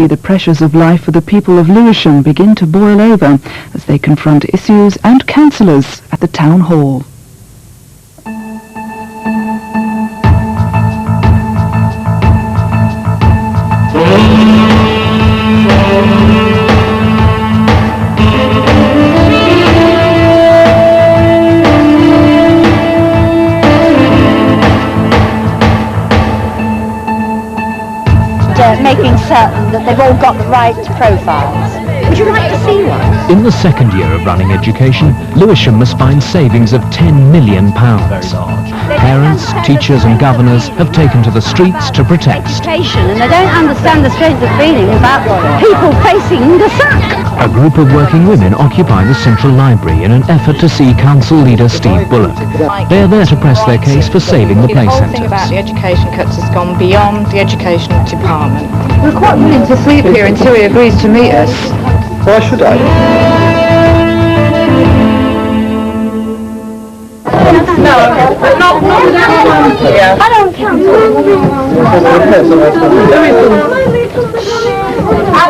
see the pressures of life for the people of Lewisham begin to boil over as they confront issues and councillors at the town hall. Making certain that they've all got the right profiles. Would you like to see one? In the second year of running education, Lewisham must find savings of £10 million. Parents, teachers and governors have taken to the streets to protest. Education, and they don't understand the strength of feeling about people facing the sack. A group of working women occupy the Central Library in an effort to see Council leader Steve Bullock. They are there to press their case for saving the play centres. The whole thing about the education cuts has gone beyond the education department. We're quite willing to sleep here until he agrees to meet us. Why should I? No, not here. I don't count.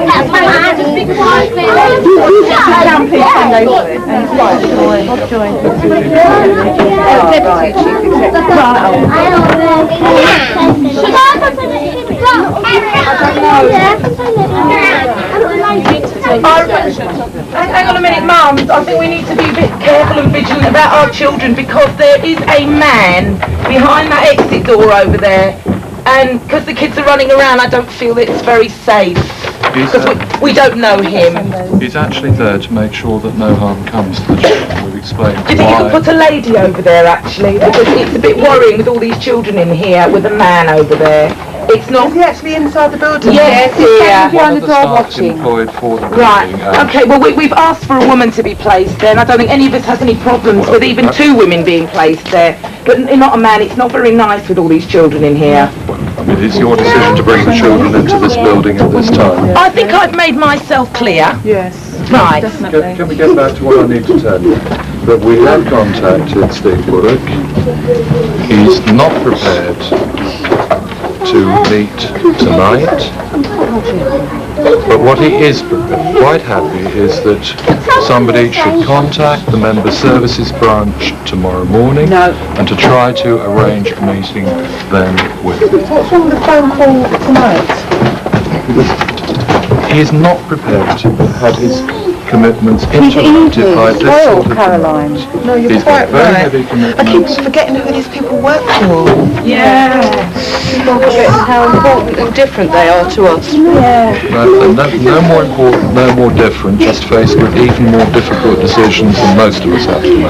That's my mind. Just be quiet, please. Camping and they would. And it's like joy. Deputy Chief Hang on a minute, Mum. I think we need to be a bit careful and vigilant about our children because there is a man behind that exit door over there, and because the kids are running around, I don't feel it's very safe. Because we don't know him. He's actually there to make sure that no harm comes to the children. We've explained why. Do you think you could put a lady over there, actually? Because it's a bit worrying with all these children in here with a man over there. It's not... Is he actually inside the building? Yes, yeah. One of the staff employed for the building. Right, okay, well we've asked for a woman to be placed there, and I don't think any of us has any problems with even two women being placed there. But not a man. It's not very nice with all these children in here. I mean, it's your decision to bring the children into this building at this time. I think I've made myself clear. Yes. Right. Can we get back to what I need to tell you? That we have contacted Steve Bullock. He's not prepared to meet tonight. But what he is quite happy is that somebody should contact the Member Services branch tomorrow morning and to try to arrange a meeting then with him. What's wrong with the phone call tonight? He is not prepared to have his commitments interrupted by this sort of Caroline. demand. No, you're He's quite got very right. heavy I keep commitments. forgetting who these people work for. Yeah. How important and different they are to us. Yeah. No more important, no more different, just faced with even more difficult decisions than most of us have to make.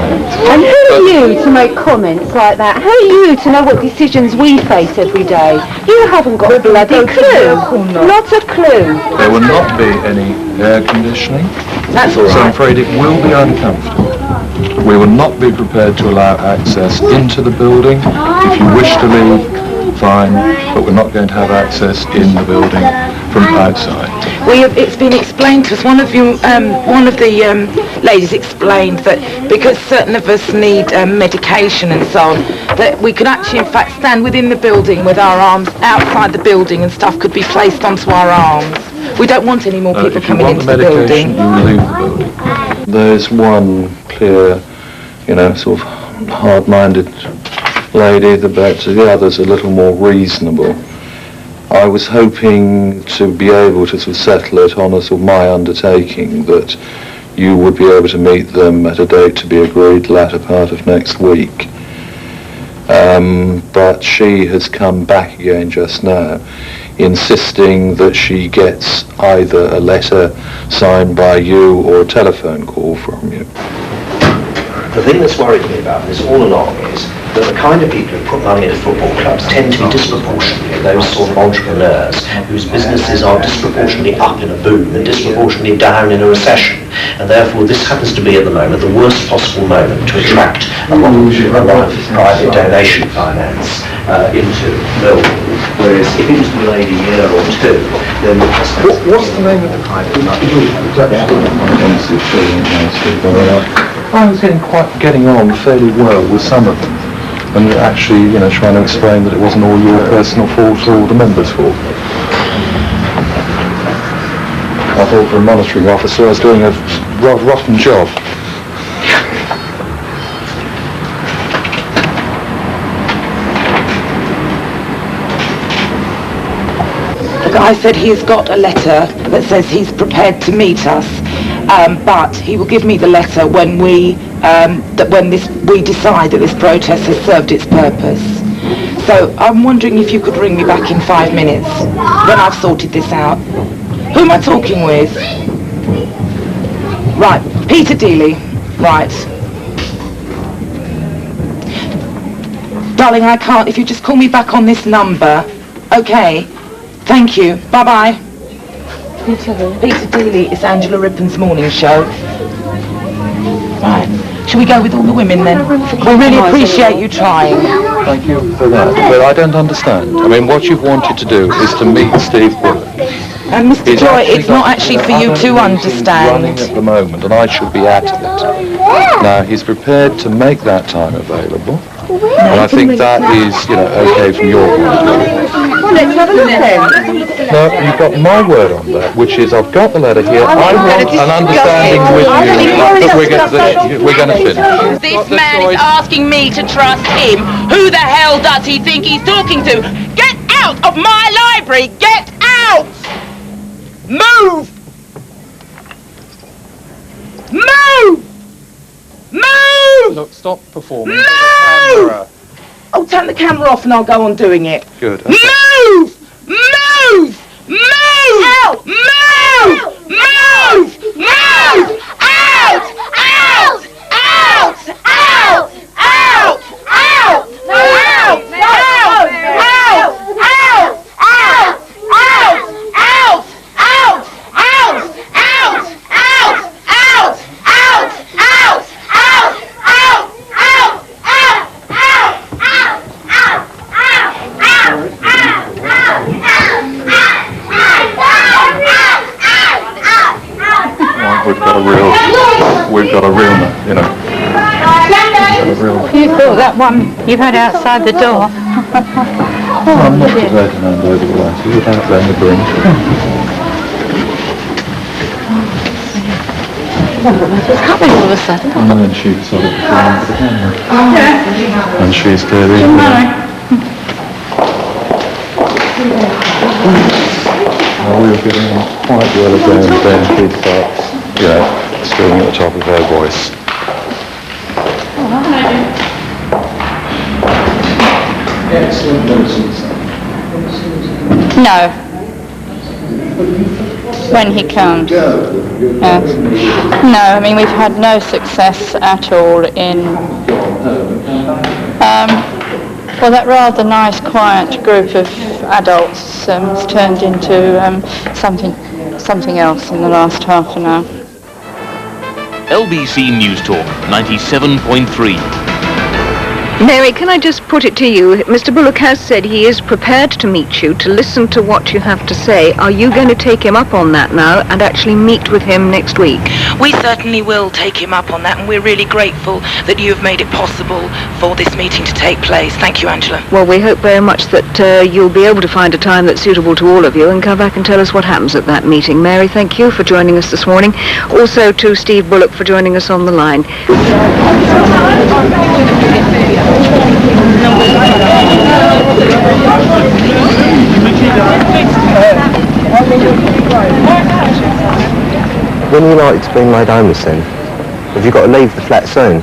And who are you to make comments like that? How are you to know what decisions we face every day? You haven't got a bloody clue. Not a clue. There will not be any air conditioning, That's all so I'm right. afraid it will be uncomfortable. We will not be prepared to allow access into the building. If you wish to leave, fine, but we're not going to have access in the building from outside. It's been explained to us. One of the ladies explained that because certain of us need medication and so on, that we could actually, in fact, stand within the building with our arms outside the building, and stuff could be placed onto our arms. We don't want any more people coming into the building. If you want the medication, you will leave the building. There's one clear, sort of hard-minded lady, but the others a little more reasonable. I was hoping to be able to sort of settle it on a sort of my undertaking that you would be able to meet them at a date to be agreed latter part of next week. But she has come back again just now, insisting that she gets either a letter signed by you or a telephone call from you. The thing that's worried me about this all along is that the kind of people who put money into football clubs tend to be disproportionately those sort of entrepreneurs whose businesses are disproportionately up in a boom and disproportionately down in a recession. And therefore this happens to be at the moment the worst possible moment to attract a lot of private donation finance into Millwall. Whereas if it was to be delayed a year or two, then the prospects... What's the name of the private I was getting on fairly well with some of them, and actually, trying to explain that it wasn't all your personal fault or the members' fault. report for a monitoring officer. I was doing a rotten job. I said he's got a letter that says he's prepared to meet us, but he will give me the letter when we decide that this protest has served its purpose. So I'm wondering if you could ring me back in 5 minutes when I've sorted this out. Who am I talking with? Right, Peter Dealey. Right. Darling, I can't. If you just call me back on this number. Okay. Thank you. Bye-bye. Peter Dealey, it's Angela Rippon's morning show. Right. Shall we go with all the women then? We really appreciate you trying. Thank you for that. But I don't understand. I mean, what you've wanted to do is to meet Steve Bullock. And Mr. Joy, it's not actually for you to understand. Running at the moment, and I should be out of it. Now, he's prepared to make that time available. And I think that is, okay from your point of view. Well, let's have a look then. No, you've got my word on that, which is I've got the letter here. I want an understanding with you that we're going to finish. This man is asking me to trust him. Who the hell does he think he's talking to? Get out of my library! Get out! Move! Move! Move! Look, stop performing. Move! Oh, turn the camera off and I'll go on doing it. Good. Okay. Move! Move! Move! Out! Move! Move! Move! Out! Out! Out! Out! Out! Out! Out! We've got a real, You thought that one you've had outside the door. I'm not prepared to hand over the lights without them the brink. It's coming all of a sudden. And then she decided to film for the camera. And she's clearly... we were getting quite well again, then she starts, screaming at the top of her voice. No. When he comes. No, I mean we've had no success at all in well, that rather nice, quiet group of adults has turned into something else in the last half an hour. LBC News Talk 97.3. Mary, can I just put it to you? Mr. Bullock has said he is prepared to meet you, to listen to what you have to say. Are you going to take him up on that now and actually meet with him next week? We certainly will take him up on that, and we're really grateful that you have made it possible for this meeting to take place. Thank you, Angela. Well, we hope very much that you'll be able to find a time that's suitable to all of you and come back and tell us what happens at that meeting. Mary, thank you for joining us this morning. Also to Steve Bullock for joining us on the line. When are you likely to be made homeless then? Have you got to leave the flat soon?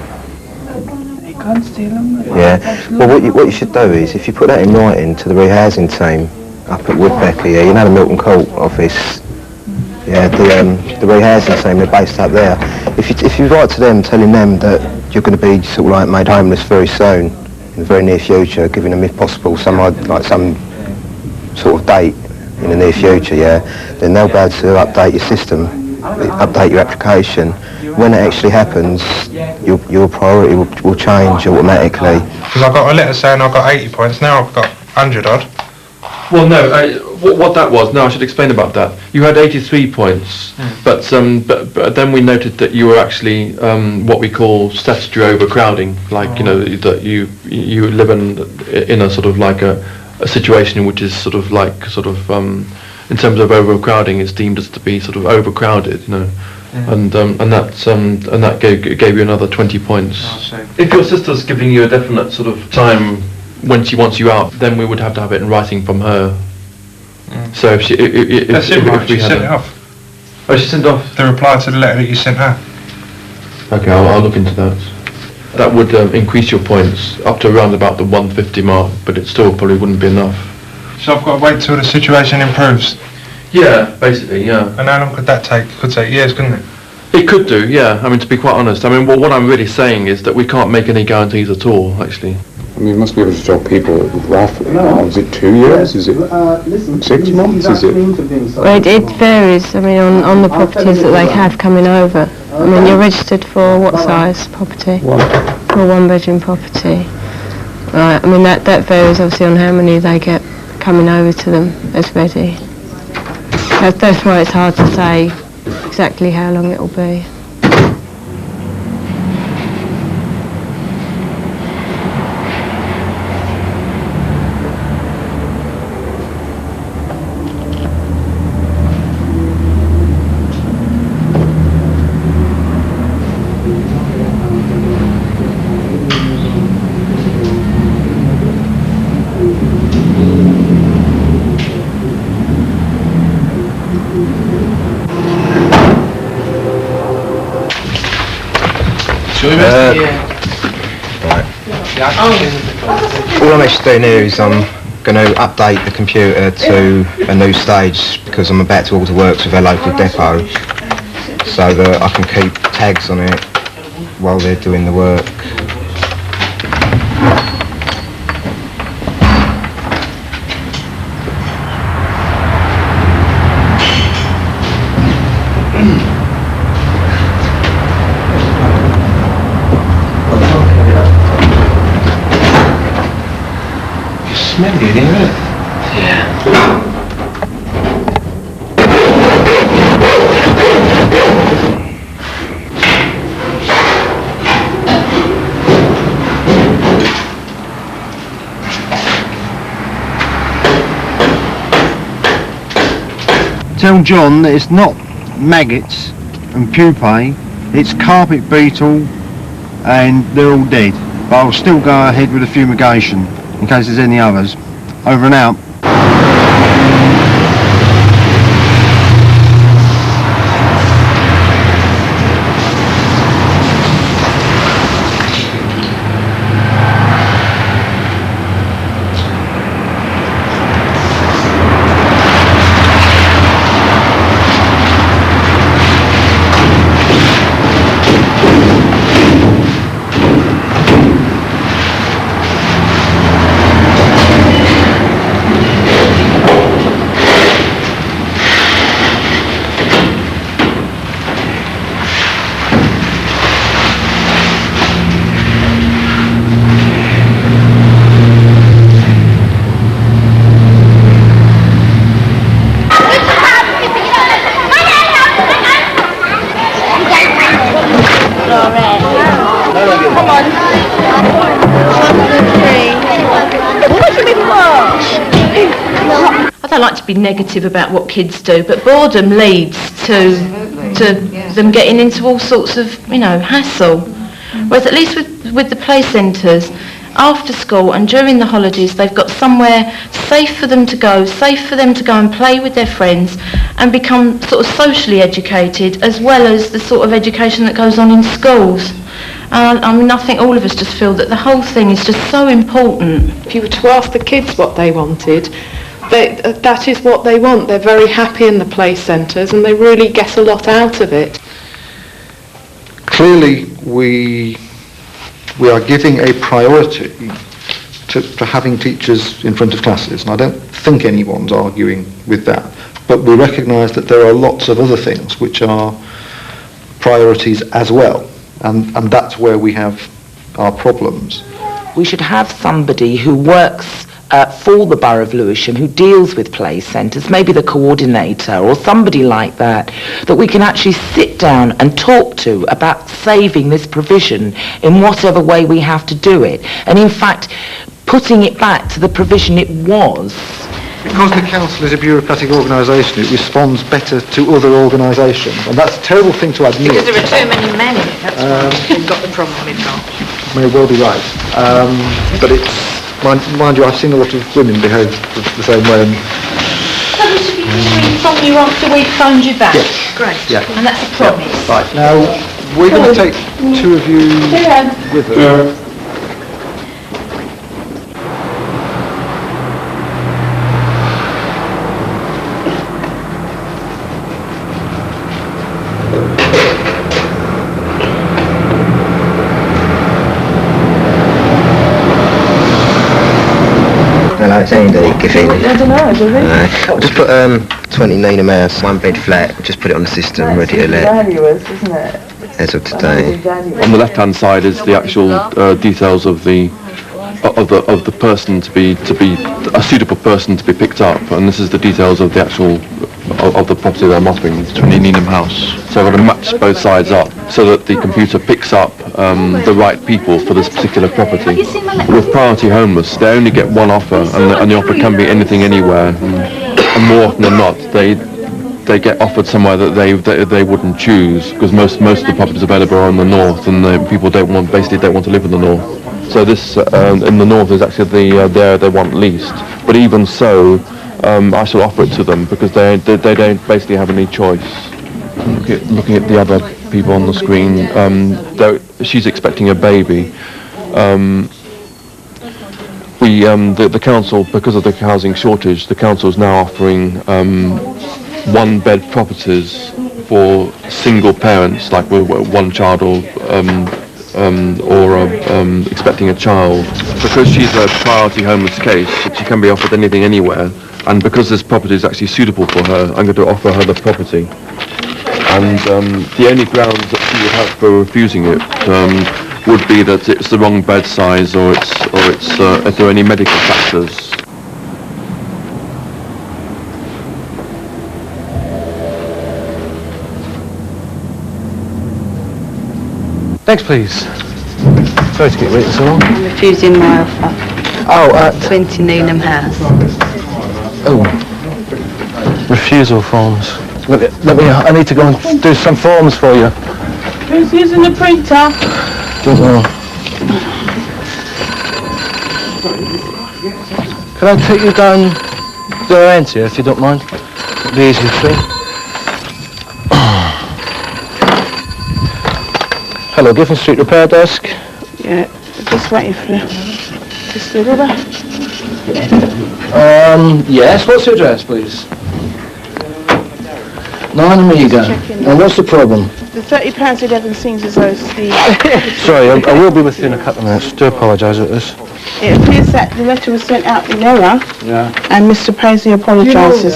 You can't steal them. Yeah. Well, what you should do is, if you put that in writing to the rehousing team up at Woodpecker, the Milton Court office, the rehousing team, they're based up there. If you write to them telling them that you're going to be sort of like made homeless very soon, in the very near future, giving them, if possible, some sort of date in the near future, then they'll be able to update your system, update your application. When it actually happens, your priority will change automatically. Because I got a letter saying I got 80 points, now I've got 100 odd. Well, no, what that was, no, I should explain about that. You had 83 points, but then we noted that you were actually what we call statutory overcrowding, like, that you live in a sort of like a situation which is sort of in terms of overcrowding, it's deemed as to be sort of overcrowded, you know. And that gave you another 20 points. If your sister's giving you a definite sort of time when she wants you out, then we would have to have it in writing from her. So if she, if we sent it off. Oh, she sent off the reply to the letter that you sent her. Okay, I'll look into that. That would increase your points up to around about the 150 mark, but it still probably wouldn't be enough. So I've got to wait till the situation improves. Yeah, basically, yeah. And how long could that take? It could take years, couldn't it? It could do, yeah. I mean, to be quite honest, I mean, what I'm really saying is that we can't make any guarantees at all, actually. I mean, you must be able to tell people roughly. Is it 2 years? Is it 6 months? Is it? Well, it varies. I mean, on the properties that they have coming over. I mean, you're registered for what size property? For a one-bedroom property. Right. I mean, that varies obviously on how many they get coming over to them as ready. That's why it's hard to say exactly how long it will be. All I'm actually doing here is I'm going to update the computer to a new stage because I'm about to order works with our local depot so that I can keep tags on it while they're doing the work. Smelly, isn't it? Yeah. Tell John that it's not maggots and pupae, it's carpet beetle and they're all dead. But I'll still go ahead with the fumigation in case there's any others. Over and out. I don't like to be negative about what kids do, but boredom leads to them getting into all sorts of, hassle. Whereas at least with the play centres, after school and during the holidays, they've got somewhere safe for them to go and play with their friends and become sort of socially educated, as well as the sort of education that goes on in schools. I think all of us just feel that the whole thing is just so important. If you were to ask the kids what they wanted, that is what they want. They're very happy in the play centres and they really get a lot out of it. Clearly we are giving a priority to having teachers in front of classes, and I don't think anyone's arguing with that, but we recognise that there are lots of other things which are priorities as well, and that's where we have our problems. We should have somebody who works for the Borough of Lewisham who deals with play centres, maybe the coordinator or somebody like that, that we can actually sit down and talk to about saving this provision in whatever way we have to do it. And in fact, putting it back to the provision it was Because the council is a bureaucratic organisation, it responds better to other organisations, and that's a terrible thing to admit. Because there are too many men in it, that's why we've got the problem we've got. May well be right. But it's, mind you, I've seen a lot of women behave the same way. So we should be hearing from you after we've phoned you back? Yes. Great. Yeah. And that's a promise. Yeah. Right, now, we're going to take two of you with us. Hello, it's Andy, Giffin. I don't know, do we? I'll just put 20 Nina Mouse, 1 bed flat, just put it on the system, ready to let. Valuers, isn't it? As of today. On the left-hand side is the actual details of the person to be a suitable person to be picked up, and this is the details of the actual of the property they're offering, 20 Needham House. So I've got to match both sides up so that the computer picks up the right people for this particular property. With priority homeless, they only get one offer, and the offer can be anything, anywhere, and more often than not, they get offered somewhere that they wouldn't choose, because most of the properties available are in the north, and people don't want to live in the north. So this in the north is actually the area they want least. But even so, I shall offer it to them because they don't basically have any choice. Looking at the other people on the screen, she's expecting a baby. The council, because of the housing shortage, the council is now offering 1-bed properties for single parents, like with one child or expecting a child. Because she's a priority homeless case, she can be offered anything, anywhere. And because this property is actually suitable for her, I'm going to offer her the property. And the only grounds that she would have for refusing it would be that it's the wrong bed size, or it's if there are any medical factors. Next, please. Sorry to keep waiting so long. I'm refusing my offer. Oh, 20 Needham House. Oh, refusal forms. Let me. I need to go and do some forms for you. Who's using the printer? Don't know. Can I take you down the end here, if you don't mind? It'll be easier for you. Hello, Giffen Street Repair Desk. Yeah, just waiting for just the rubber. Yes, what's your address, please? 9 Amiga. And what's the problem? The £30.11 seems as though it's the... Sorry, I will be with you in a couple of minutes. Do apologise at this. It appears that the letter was sent out in error, and Mr. Paisley apologises.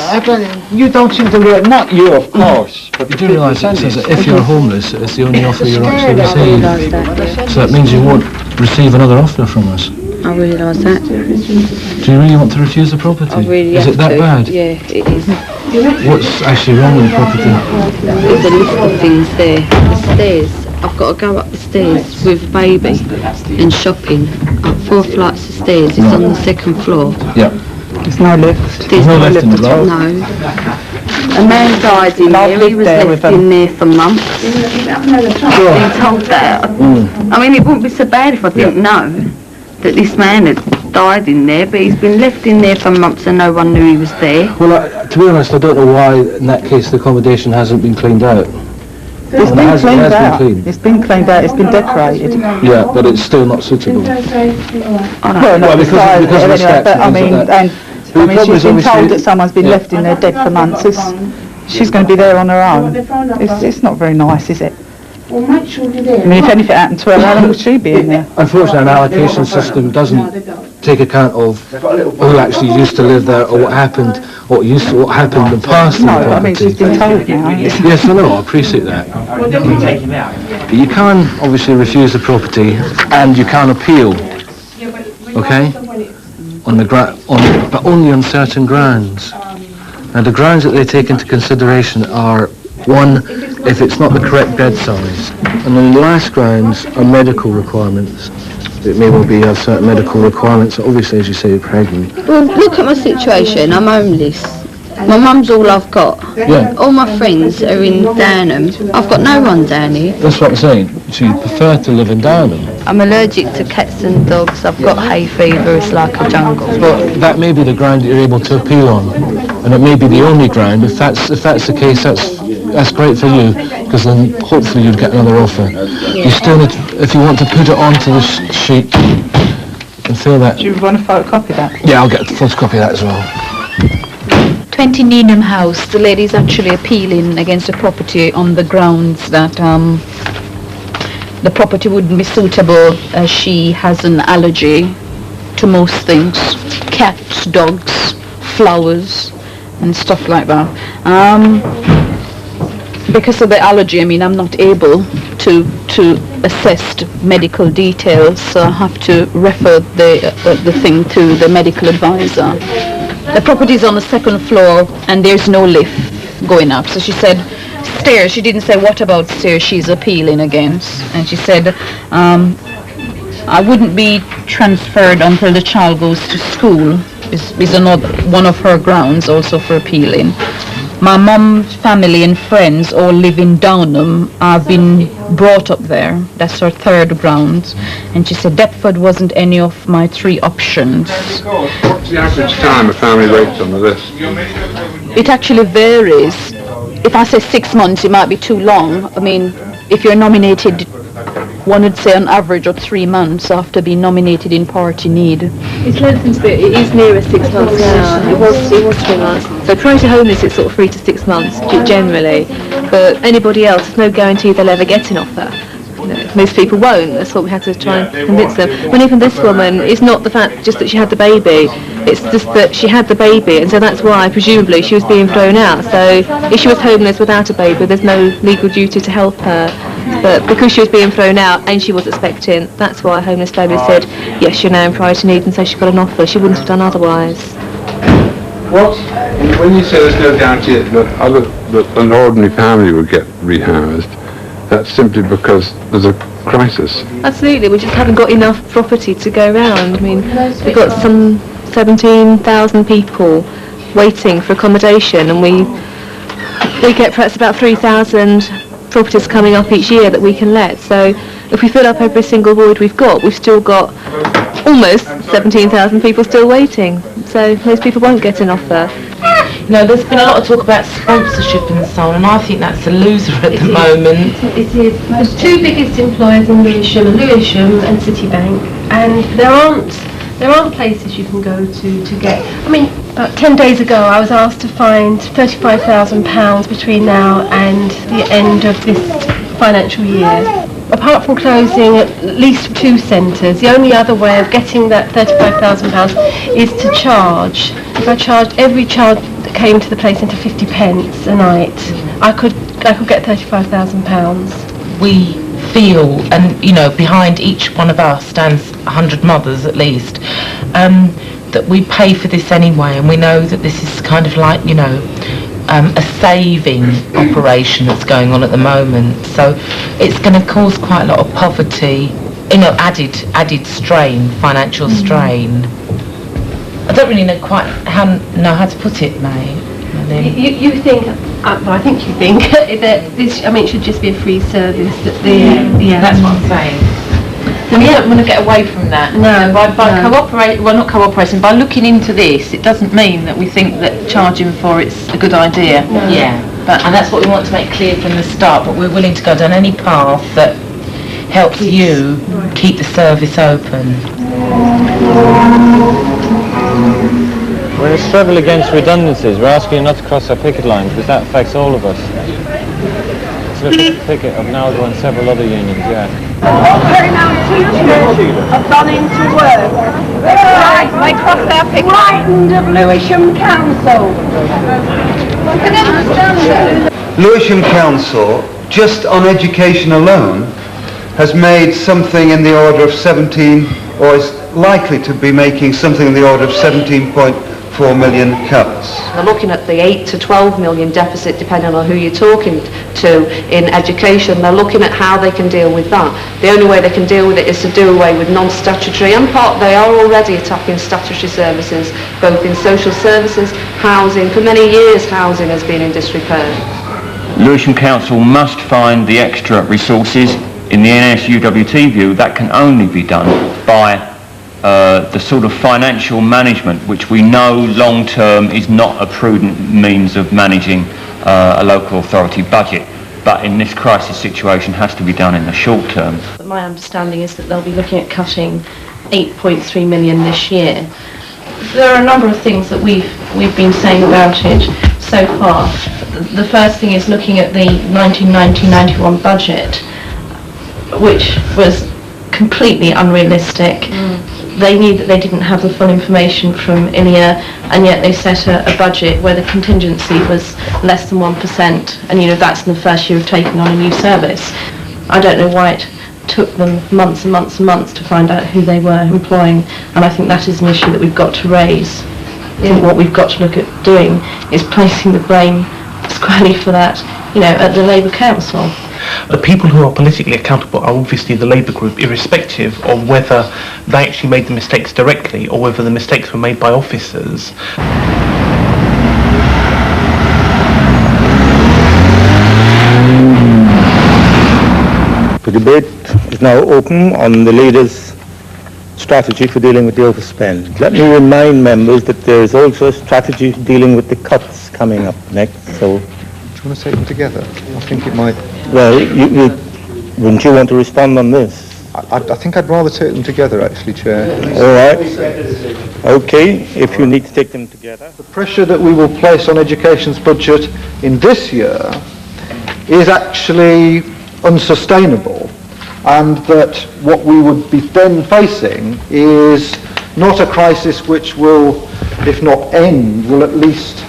You don't seem to realise, not you, of course. But you do realise it says that if you're homeless, it's the only offer you'll actually receive. So that means you won't receive another offer from us. I realise that. Do you really want to refuse the property? I really Is it that bad? Yeah, it is. What's actually wrong with the property? There's a list of things there. The stairs. I've got to go up the stairs with a baby and shopping. Up 4 flights of stairs. It's on the 2nd floor. Yeah. There's no lift. There's no lift in the block? No. A man died in there. He was left in there for months. Been told that. I mean, it wouldn't be so bad if I didn't know that this man had died in there, but he's been left in there for months and no one knew he was there. Well, to be honest, I don't know why, in that case, the accommodation hasn't been cleaned out. It's been cleaned out. It's been cleaned out. It's been decorated. Yeah, but it's still not suitable. Well, not because of the steps but I and mean, things like and she's been told that someone's been left in there dead for months. She's going to be there on her own. It's not very nice, is it? I mean, if anything happened to her, how long would she be in there? Unfortunately, an allocation system doesn't take account of who actually used to live there, or what happened in the past. No, I mean, she's been told now. Yes, I know, I appreciate that. But you can obviously refuse the property, and you can appeal, okay? But only on certain grounds. Now, the grounds that they take into consideration are, 1, if it's not the correct bed size, and then the last grounds are medical requirements. it may well be you have certain medical requirements. Obviously, as you say, you're pregnant. Well, look at my situation. I'm homeless. My mum's all I've got. Yeah. All my friends are in Downham. I've got no one down here. That's what I'm saying. So you prefer to live in Downham? I'm allergic to cats and dogs. I've got hay fever. It's like a jungle. But that may be the ground that you're able to appeal on, and it may be the only ground. If that's the case, that's great for you, because then hopefully you'd get another offer. You still need, if you want to put it onto the sheet and fill that. Do you want to photocopy that? Yeah, I'll get a photocopy of that as well. 20 Needham House, the lady's actually appealing against the property on the grounds that the property wouldn't be suitable as she has an allergy to most things. Cats, dogs, flowers and stuff like that. Because of the allergy, I mean, I'm not able to assess medical details, so I have to refer the thing to the medical advisor. The property is on the second floor and there's no lift going up. So she said stairs. She didn't say what about stairs she's appealing against. And she said I wouldn't be transferred until the child goes to school is another one of her grounds also for appealing. My mum's family and friends all live in Downham. I've been brought up there. That's her third ground. And she said Deptford wasn't any of my three options. What's the average time a family waits on the list? It actually varies. If I say 6 months, it might be too long. I mean, if you're nominated, one would say on average of 3 months after being nominated in party need. It's lengthened a bit. It is nearer 6 months now. It was 3 months. So prior to homeless, it's sort of 3 to 6 months generally. But anybody else, there's no guarantee they'll ever get an offer. You know, most people won't. That's what we had to try and convince them. When even this woman, it's not the fact just that she had the baby. It's just that she had the baby, and so that's why presumably she was being thrown out. So if she was homeless without a baby, there's no legal duty to help her. But because she was being thrown out and she was expecting, that's why Homeless Family said, yes, you're now in priority need, and so she got an offer. She wouldn't have done otherwise. What? When you say there's no guarantee that an ordinary family would get rehoused, that's simply because there's a crisis. Absolutely, we just haven't got enough property to go round. I mean, we've got some 17,000 people waiting for accommodation, and we get perhaps about 3,000 properties coming up each year that we can let. So if we fill up every single void we've still got almost 17,000 people still waiting. So most people won't get an offer. You know, there's been a lot of talk about sponsorship and so on, and I think that's a loser at the moment. It is. There's two biggest employers in Lewisham, Lewisham and Citibank, and there aren't places you can go to get. I mean, about 10 days ago I was asked to find £35,000 between now and the end of this financial year. Apart from closing at least 2 centres, the only other way of getting that £35,000 is to charge. If I charged every child that came to the play centre 50 pence a night, I could get £35,000. We feel, and you know, behind each one of us stands 100 mothers at least, that we pay for this anyway, and we know that this is kind of like, you know, a saving operation that's going on at the moment. So it's going to cause quite a lot of poverty, you know, added strain, financial strain. I don't really know quite how to put it, May. You think, well, I think you think that this, I mean, it should just be a free service. That that's what I'm saying. And we don't want to get away from that. No. By looking into this, it doesn't mean that we think that charging for it's a good idea. No. Yeah. And that's what we want to make clear from the start. But we're willing to go down any path that helps you keep the service open. We're in a struggle against redundancies. We're asking you not to cross our picket line because that affects all of us. So look at the picket of NALGO and several other unions, yeah. Teachers have gone into work. Right, they crossed our picket. Frightened of Lewisham Council. I can understand that. Lewisham Council, just on education alone, has made something in the order of 17, or is likely to be making something in the order of 17.4 million cuts. They're looking at the 8 to 12 million deficit depending on who you're talking to. to in education. They're looking at how they can deal with that. The only way they can deal with it is to do away with non-statutory, and they are already attacking statutory services, both in social services, housing. For many years housing has been in disrepair. Lewisham Council must find the extra resources. In the NSUWT view, that can only be done by the sort of financial management which we know long term is not a prudent means of managing a local authority budget, but in this crisis situation has to be done in the short term. My understanding is that they'll be looking at cutting 8.3 million this year. There are a number of things that we've been saying about it so far. The first thing is looking at the 1990-91 budget, which was completely unrealistic. They knew that they didn't have the full information from ILIA, and yet they set a budget where the contingency was less than 1%, and that's in the first year of taking on a new service. I don't know why it took them months and months and months to find out who they were employing, and I think that is an issue that we've got to raise. I think what we've got to look at doing is placing the blame squarely for that, at the Labour Council. The people who are politically accountable are obviously the Labour group, irrespective of whether they actually made the mistakes directly or whether the mistakes were made by officers. The debate is now open on the leader's strategy for dealing with the overspend. Let me remind members that there is also a strategy dealing with the cuts coming up next. So, do you want to take them together? I think it might. Well, wouldn't you want to respond on this? I think I'd rather take them together, actually, Chair. All right. Okay, if you need to take them together. The pressure that we will place on education's budget in this year is actually unsustainable, and that what we would be then facing is not a crisis which will, if not end, will at least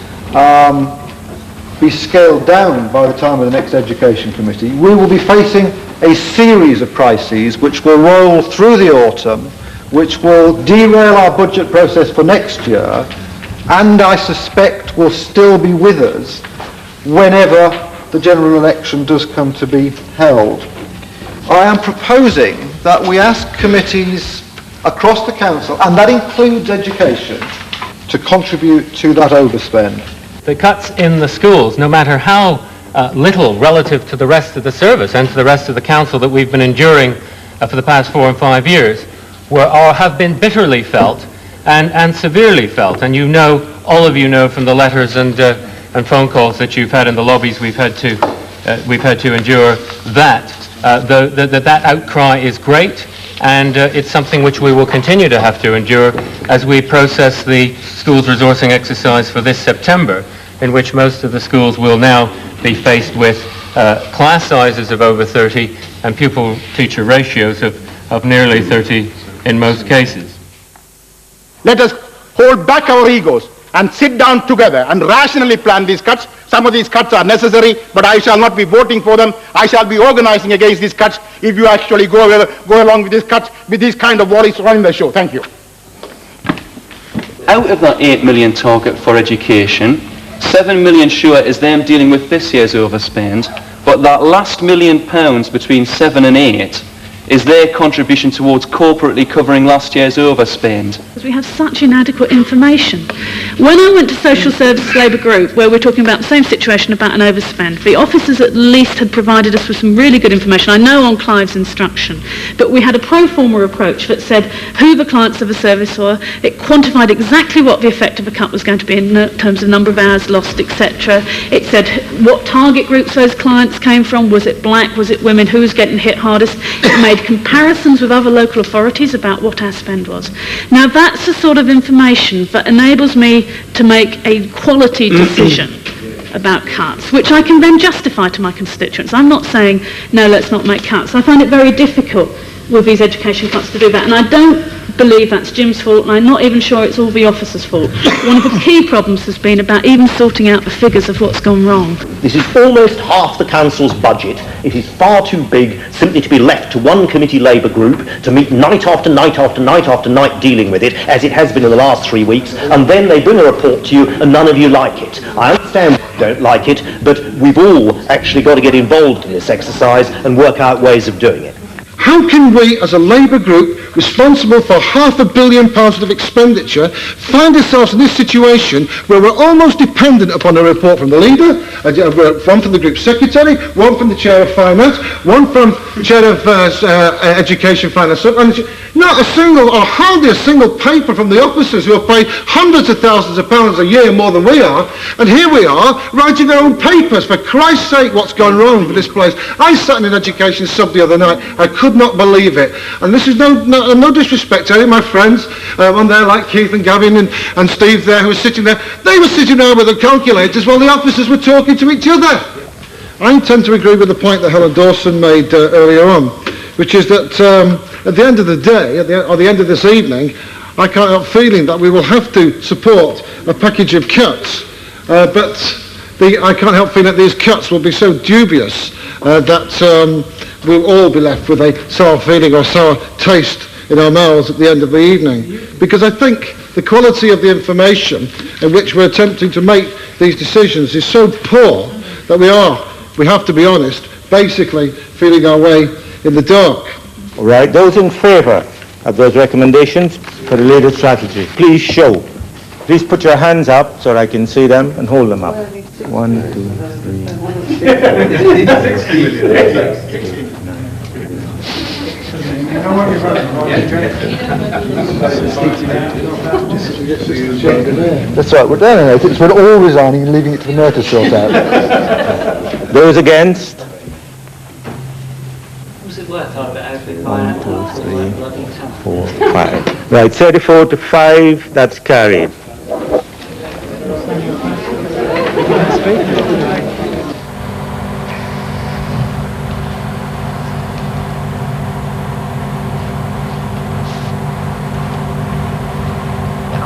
be scaled down by the time of the next Education Committee. We will be facing a series of crises which will roll through the autumn, which will derail our budget process for next year, and I suspect will still be with us whenever the general election does come to be held. I am proposing that we ask committees across the council, and that includes education, to contribute to that overspend. The cuts in the schools, no matter how little relative to the rest of the service and to the rest of the council that we've been enduring for the past 4 and 5 years, have been bitterly felt and severely felt. And all of you know from the letters and phone calls that you've had in the lobbies we've had to endure that that outcry is great, and it's something which we will continue to have to endure as we process the schools resourcing exercise for this September, in which most of the schools will now be faced with class sizes of over 30 and pupil-teacher ratios of nearly 30 in most cases. Let us hold back our egos and sit down together and rationally plan these cuts. Some of these cuts are necessary, but I shall not be voting for them. I shall be organizing against these cuts if you actually go along with these cuts, with these kind of worries running the show. Thank you. Out of that 8 million target for education, 7 million sure is them dealing with this year's overspend, but that last £1 million between 7 and 8 is their contribution towards corporately covering last year's overspend. We have such inadequate information. When I went to Social Services Labour Group, where we're talking about the same situation about an overspend, the officers at least had provided us with some really good information. I know on Clive's instruction, but we had a pro forma approach that said who the clients of a service were. It quantified exactly what the effect of a cut was going to be in terms of number of hours lost, etc. It said what target groups those clients came from. Was it black? Was it women? Who was getting hit hardest? It made comparisons with other local authorities about what our spend was. Now that's the sort of information that enables me to make a quality decision about cuts, which I can then justify to my constituents. I'm not saying, no, let's not make cuts. I find it very difficult with these education cuts to do that, and I don't believe that's Jim's fault, and I'm not even sure it's all the officers' fault. One of the key problems has been about even sorting out the figures of what's gone wrong. This is almost half the council's budget. It is far too big simply to be left to one committee Labour group to meet night after night after night after night dealing with it, as it has been in the last 3 weeks, and then they bring a report to you and none of you like it. I understand don't like it, but we've all actually got to get involved in this exercise and work out ways of doing it. How can we, as a Labour group responsible for £500 million worth of expenditure, find ourselves in this situation where we're almost dependent upon a report from the leader, one from the group secretary, one from the chair of finance, one from the chair of education, finance, not a single or hardly a single paper from the officers who are paid hundreds of thousands of pounds a year more than we are, and here we are writing our own papers. For Christ's sake, what's gone wrong with this place? I sat in an education sub the other night. I could not believe it. And this is no disrespect to any of my friends on there like Keith and Gavin and Steve there who were sitting there. They were sitting there with the calculators while the officers were talking to each other. I tend to agree with the point that Helen Dawson made earlier on, which is that at the end of the day, or the end of this evening, I can't help feeling that we will have to support a package of cuts, but I can't help feeling that these cuts will be so dubious that we'll all be left with a sour feeling or sour taste in our mouths at the end of the evening. Because I think the quality of the information in which we're attempting to make these decisions is so poor that we have to be honest, basically feeling our way in the dark. All right, those in favour of those recommendations for the latest strategy, please show. Please put your hands up so I can see them and hold them up. 1, 2, 3. That's right, we're down there. We're all resigning and leaving it to the mayor to sort out. Those against? 1, 2, 3, 4, 5. Right, 34 to 5, that's carried.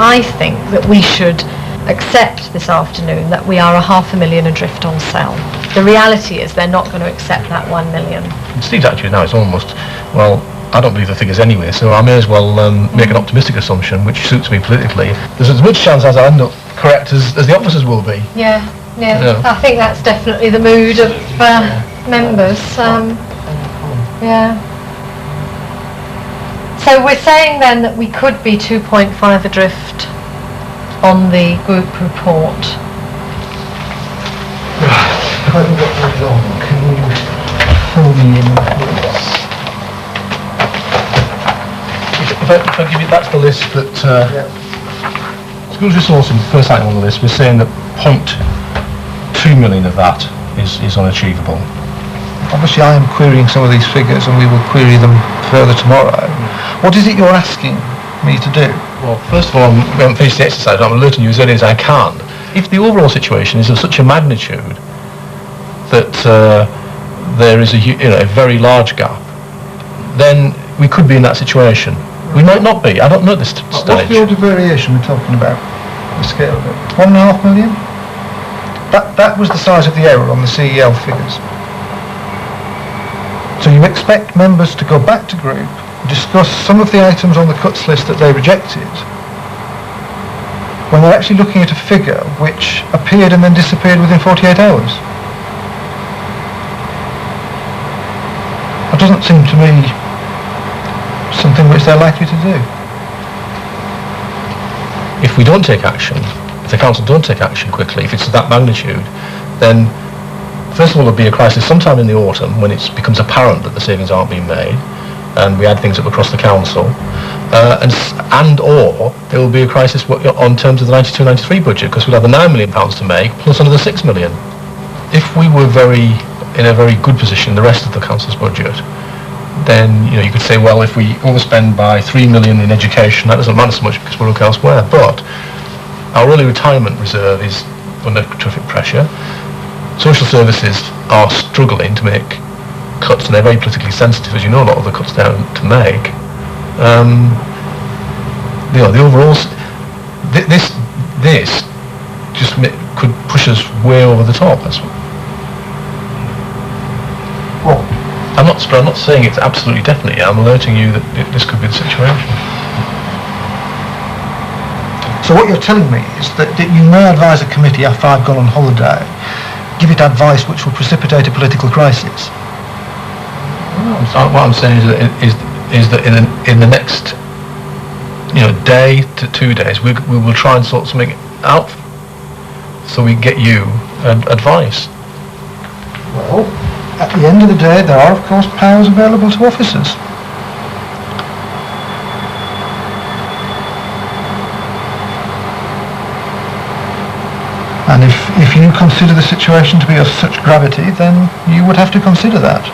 I think that we should accept this afternoon that we are £500,000 adrift on sell. The reality is they're not going to accept that 1 million. Steve's attitude now is almost, well, I don't believe the figures anyway, so I may as well make an optimistic assumption, which suits me politically. There's as much chance as I end up correct as the officers will be. Yeah. I think that's definitely the mood of members. Yeah. So we're saying then that we could be 2.5 adrift on the group report. Can you fill me in? If I give you, that's the list that schools resourcing, the first item on the list, we're saying that 0.2 million of that is unachievable. Obviously I am querying some of these figures and we will query them further tomorrow. What is it you're asking me to do? Well, first of all, we haven't finished the exercise, I'm alerting you as early as I can. If the overall situation is of such a magnitude that there is a very large gap, then we could be in that situation. We might not be, I don't know at this stage. What's the order of variation we're talking about? The scale of it? 1.5 million? That was the size of the error on the CEL figures. So you expect members to go back to group, discuss some of the items on the cuts list that they rejected, when they're actually looking at a figure which appeared and then disappeared within 48 hours. That doesn't seem to me something which they're likely to do. If we don't take action, if the council don't take action quickly, if it's of that magnitude, then first of all there'll be a crisis sometime in the autumn when it becomes apparent that the savings aren't being made, and we add things up across the council, and or there will be a crisis on terms of the 92-93 budget, because we'll have the £9 million to make plus another £6 million. If we were in a very good position in the rest of the council's budget, then you could say, well, if we overspend by £3 million in education, that doesn't matter so much because we'll look elsewhere. But our early retirement reserve is under terrific pressure. Social services are struggling to make cuts, and they're very politically sensitive, as you know, a lot of the cuts they're to make. The overall, this just could push us way over the top. Well, I'm not saying it's absolutely definite. I'm alerting you that this could be the situation. So what you're telling me is that you may advise a committee after I've gone on holiday, give it advice which will precipitate a political crisis. What I'm saying is that in the next day to 2 days we will try and sort something out so we get you advice. Well, at the end of the day there are of course powers available to officers. And if you consider the situation to be of such gravity, then you would have to consider that.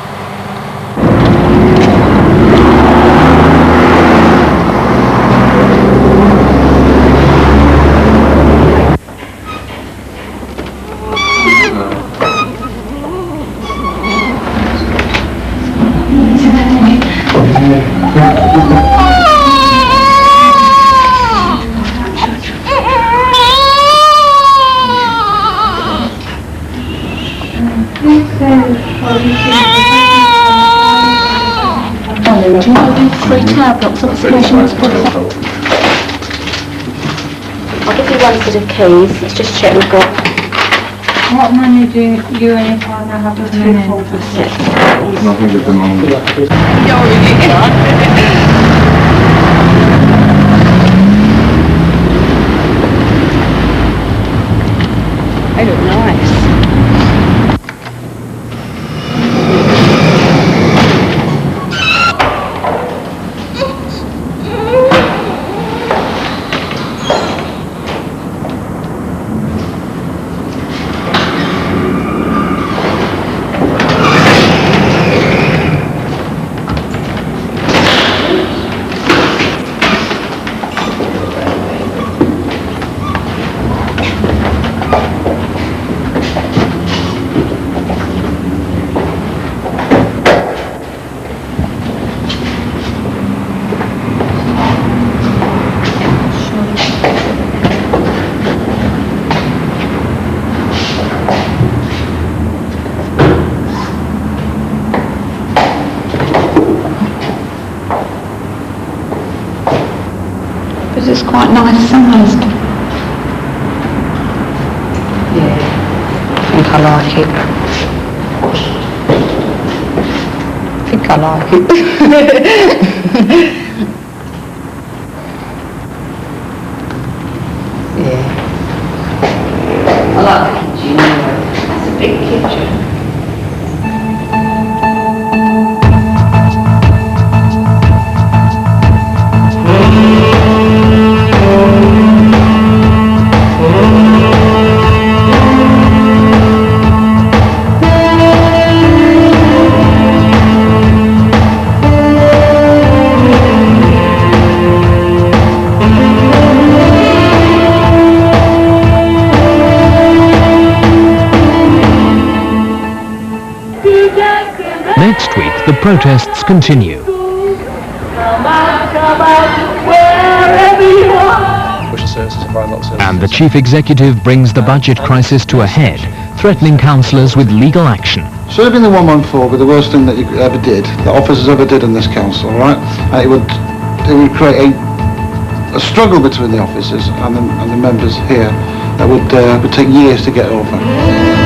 Do you know the 3 tower blocks of excavations? I'll give you one set of keys. Let's just check we've got. What money do you and your partner have to pay for? Nothing at the moment. They look nice. It's quite nice sized. Yeah, I think I like it. I think I like it. Yeah. I like the kitchen anyway. It's a big kitchen. Next week, the protests continue. And the chief executive brings the budget crisis to a head, threatening councillors with legal action. Should have been the 114, but the worst thing that you ever did, that officers ever did in this council, all right? And it would create a struggle between the officers and the members here that would take years to get over.